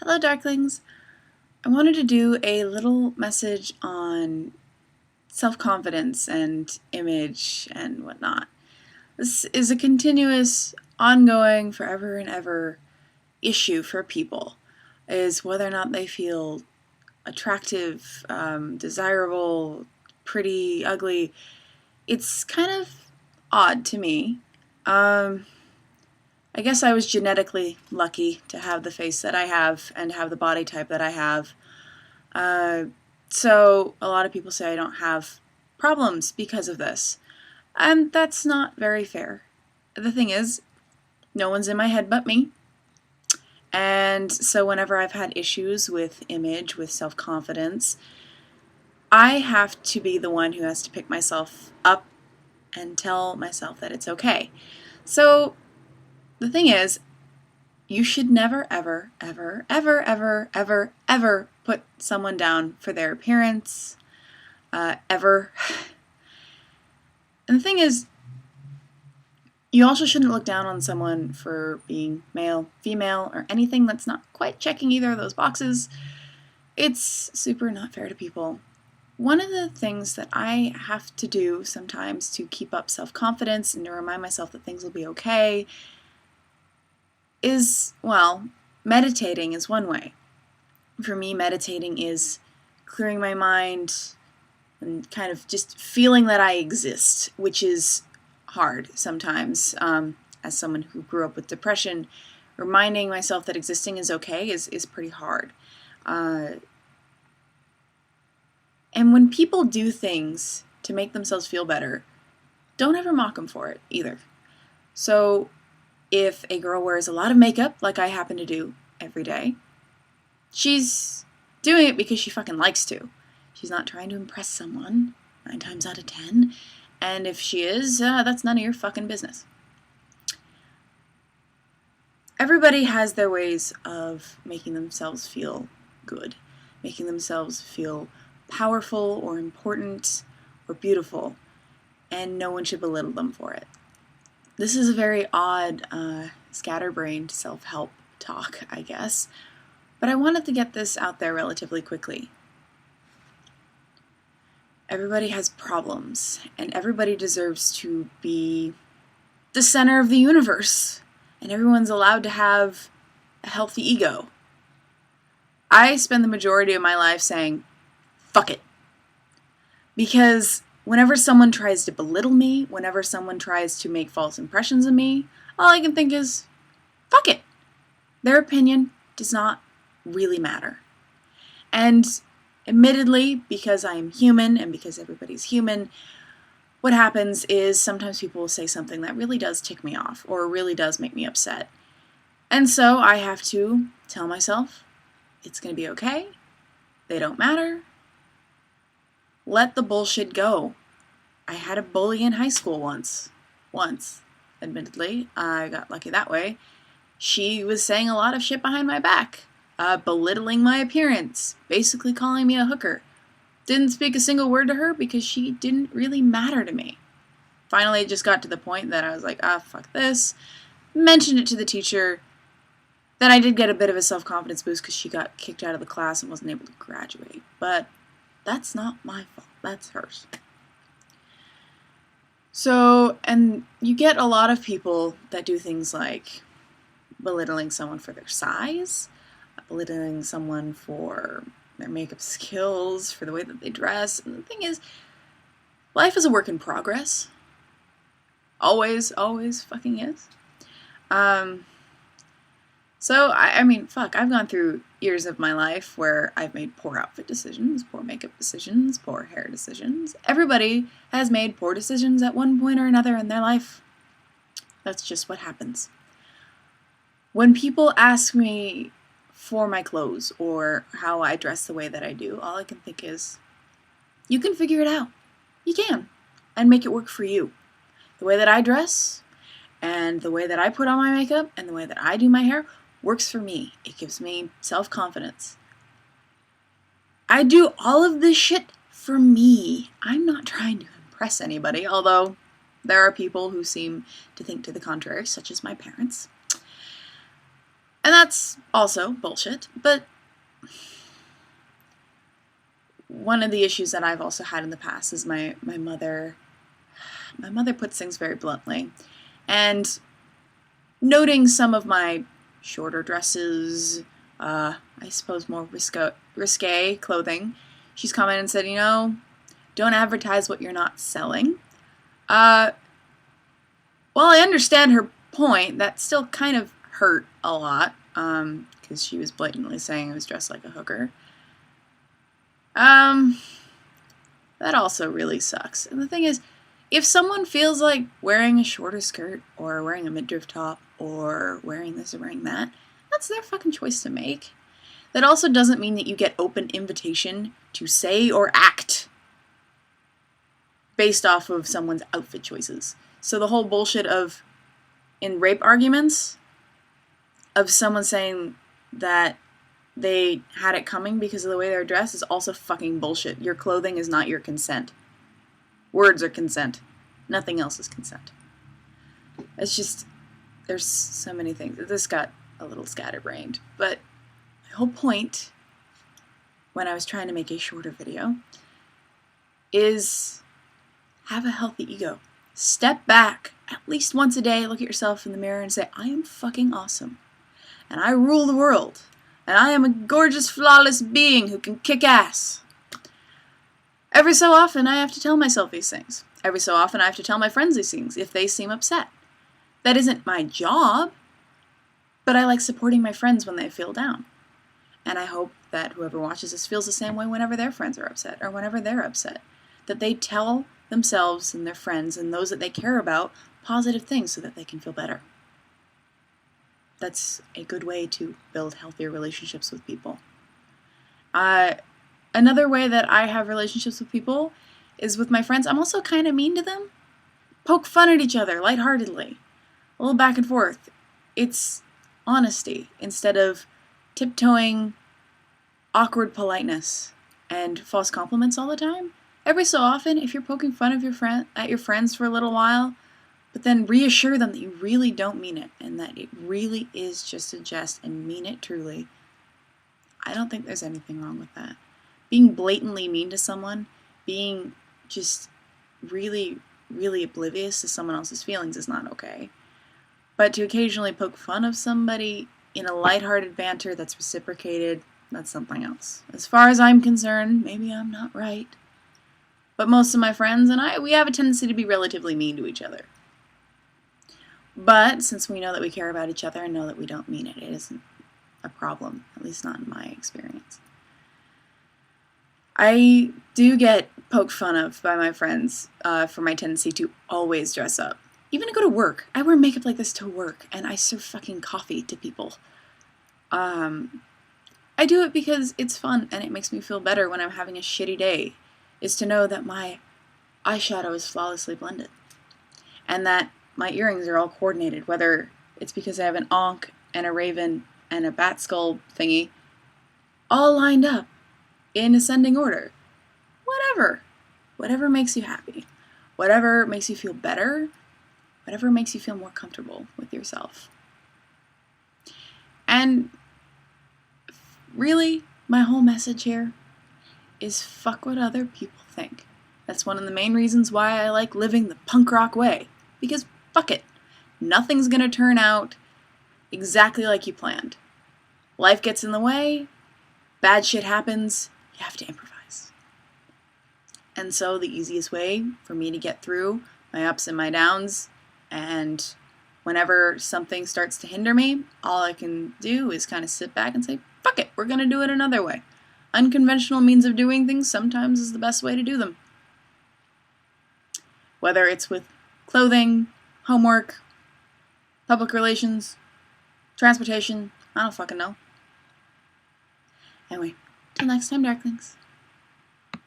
Hello, Darklings. I wanted to do a little message on self-confidence and image and whatnot. This is a continuous, ongoing, forever and ever issue for people, is whether or not they feel attractive, desirable, pretty, ugly. It's kind of odd to me. I guess I was genetically lucky to have the face that I have and have the body type that I have. So a lot of people say I don't have problems because of this. And that's not very fair. The thing is, no one's in my head but me. And so whenever I've had issues with image, with self-confidence, I have to be the one who has to pick myself up and tell myself that it's okay. So the thing is, you should never, ever, ever, ever, ever, ever, ever put someone down for their appearance, ever. And the thing is, you also shouldn't look down on someone for being male, female, or anything that's not quite checking either of those boxes. It's super not fair to people. One of the things that I have to do sometimes to keep up self-confidence and to remind myself that things will be okay is, well, meditating is one way. For me, meditating is clearing my mind and kind of just feeling that I exist, which is hard sometimes. As someone who grew up with depression, reminding myself that existing is okay is pretty hard. And when people do things to make themselves feel better, don't ever mock them for it either. So if a girl wears a lot of makeup, like I happen to do every day, she's doing it because she fucking likes to. She's not trying to impress someone 9 times out of 10. And if she is, that's none of your fucking business. Everybody has their ways of making themselves feel good, making themselves feel powerful or important or beautiful, and no one should belittle them for it. This is a very odd, scatterbrained self-help talk, I guess, but I wanted to get this out there relatively quickly. Everybody has problems, and everybody deserves to be the center of the universe, and everyone's allowed to have a healthy ego. I spend the majority of my life saying, fuck it. Because whenever someone tries to belittle me, whenever someone tries to make false impressions of me, all I can think is, fuck it. Their opinion does not really matter. And admittedly, because I am human and because everybody's human, what happens is sometimes people will say something that really does tick me off or really does make me upset. And so I have to tell myself, it's going to be okay. They don't matter. Let the bullshit go. I had a bully in high school once, admittedly. I got lucky that way. She was saying a lot of shit behind my back, belittling my appearance, basically calling me a hooker. Didn't speak a single word to her because she didn't really matter to me. Finally, it just got to the point that I was like, fuck this. Mentioned it to the teacher. Then I did get a bit of a self-confidence boost because she got kicked out of the class and wasn't able to graduate. But that's not my fault. That's hers. So, and you get a lot of people that do things like belittling someone for their size, belittling someone for their makeup skills, for the way that they dress. And the thing is, life is a work in progress. Always fucking is. So, I mean, fuck, I've gone through years of my life where I've made poor outfit decisions, poor makeup decisions, poor hair decisions. Everybody has made poor decisions at one point or another in their life. That's just what happens. When people ask me for my clothes or how I dress the way that I do, all I can think is, you can figure it out. You can. And make it work for you. The way that I dress and the way that I put on my makeup and the way that I do my hair works for me. It gives me self-confidence. I do all of this shit for me. I'm not trying to impress anybody, although there are people who seem to think to the contrary, such as my parents. And that's also bullshit, but one of the issues that I've also had in the past is my mother puts things very bluntly. And noting some of my shorter dresses, I suppose more risque clothing, she's commented and said, don't advertise what you're not selling. While I understand her point, that still kind of hurt a lot, because she was blatantly saying I was dressed like a hooker. That also really sucks. And the thing is, if someone feels like wearing a shorter skirt, or wearing a midriff top, or wearing this or wearing that, that's their fucking choice to make. That also doesn't mean that you get open invitation to say or act based off of someone's outfit choices. So the whole bullshit of, in rape arguments, of someone saying that they had it coming because of the way they're dressed is also fucking bullshit. Your clothing is not your consent. Words are consent. Nothing else is consent. It's just, there's so many things. This got a little scatterbrained. But my whole point, when I was trying to make a shorter video, is have a healthy ego. Step back at least once a day, look at yourself in the mirror and say, I am fucking awesome. And I rule the world. And I am a gorgeous, flawless being who can kick ass. Every so often, I have to tell myself these things. Every so often, I have to tell my friends these things if they seem upset. That isn't my job, but I like supporting my friends when they feel down. And I hope that whoever watches this feels the same way whenever their friends are upset, or whenever they're upset. That they tell themselves and their friends and those that they care about positive things so that they can feel better. That's a good way to build healthier relationships with people. Another way that I have relationships with people is with my friends. I'm also kind of mean to them. Poke fun at each other lightheartedly. A little back and forth. It's honesty instead of tiptoeing awkward politeness and false compliments all the time. Every so often, if you're poking fun of your friends for a little while, but then reassure them that you really don't mean it and that it really is just a jest and mean it truly, I don't think there's anything wrong with that. Being blatantly mean to someone, being just really, really oblivious to someone else's feelings is not okay. But to occasionally poke fun of somebody in a lighthearted banter that's reciprocated, that's something else. As far as I'm concerned, maybe I'm not right, but most of my friends and I, we have a tendency to be relatively mean to each other. But since we know that we care about each other and know that we don't mean it, it isn't a problem, at least not in my experience. I do get poked fun of by my friends for my tendency to always dress up. Even to go to work. I wear makeup like this to work, and I serve fucking coffee to people. I do it because it's fun, and it makes me feel better when I'm having a shitty day, is to know that my eyeshadow is flawlessly blended. And that my earrings are all coordinated, whether it's because I have an ankh and a raven and a bat skull thingy, all lined up in ascending order. Whatever makes you happy, whatever makes you feel better, whatever makes you feel more comfortable with yourself. And really, my whole message here is fuck what other people think. That's one of the main reasons why I like living the punk rock way, because fuck it. Nothing's gonna turn out exactly like you planned. Life gets in the way, bad shit happens, you have to improvise. And so the easiest way for me to get through my ups and my downs, and whenever something starts to hinder me, all I can do is kind of sit back and say, fuck it, we're gonna do it another way. Unconventional means of doing things sometimes is the best way to do them. Whether it's with clothing, homework, public relations, transportation, I don't fucking know. Anyway, till next time, Darklings.